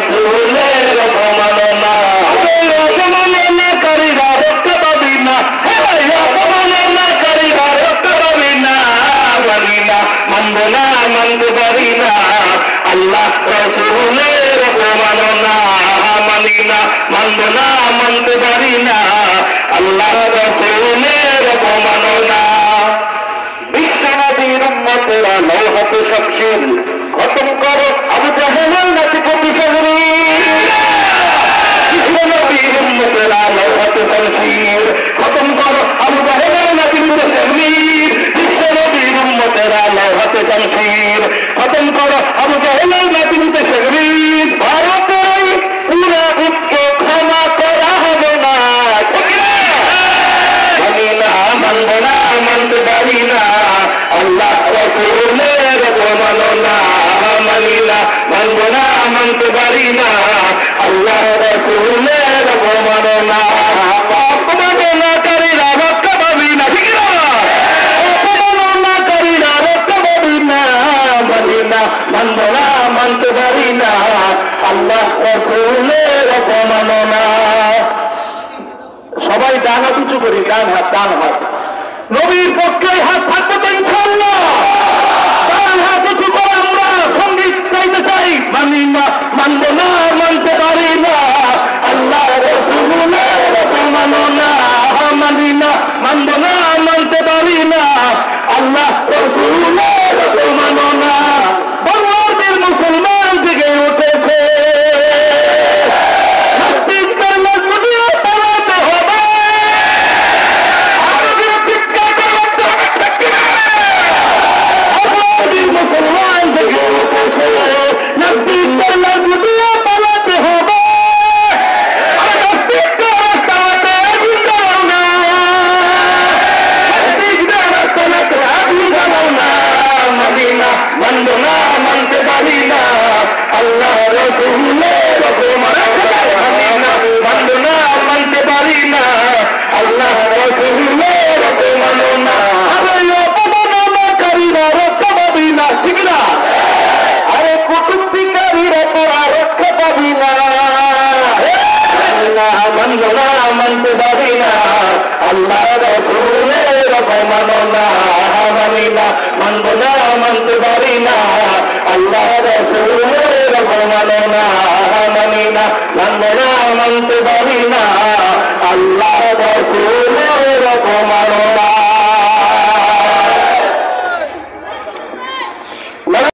রসুলের অপমাননা। অপমাননাকারীরা রক্ষা পাবি না, অপমাননাকারীরা রক্ষা পাবি না। মানি না, মানব না, মানতে পারি না আল্লাহ রসুলের অপমাননা। মানি না, মানব না, মানতে পারি না আল্লাহ রসুলের অপমাননা। বিশ্বনবীর উম্মতেরা লৌহতে শমশির খতম করো আবু জাহেলের নাতি প্রতিশোধনী। বিশ্বনবীর উম্মতেরা লৌহতে শমশির খতম করো আবু জাহেলের নাতি প্রতিশোধনী। বিশ্বনবীর উম্মতেরা লৌহতে শমশির খতম করো আবু জাহেলের নাতি প্রতিশোধনী। ভারতের পুরা উচ্চ ক্ষমা করা হবে না। মানি না, মানব না, মানতে পারি না আল্লাহ রসুলের অপমাননা। মানি না, মানব না, মানতে পারি না আল্লাহ রসুলের অপমাননা। অপমাননাকারীরা রক্ষা পাবি না, ঠিক না? অপমাননাকারীরা রক্ষা পাবি না। মানি না, মানব না, মানতে পারি না আল্লাহ রসুলের অপমাননা। সবাই ডান হাত উঁচু করি, ডান হাত, ডান হাত। নবীর পক্ষে হাত থাকবে তো ইনশাআল্লাহ। ডান হাত উঁচু করে আমরা সঙ্গীত চাইতে চাই। মানি না, মানব না, মানতে পারি না আল্লাহ রসুলের অপমাননা। মানি না, মানব না, মানতে পারি না আল্লাহ রসুলের অপমাননা। বাংলাদেশের মুসলমান জেগে উঠেছে, মানতে পারি না আল্লাহ রসুলের অপমাননা। মানি না, মানব না, মানতে পারি না আল্লাহ রসুলের অপমাননা। মানি না, মানব না, মানতে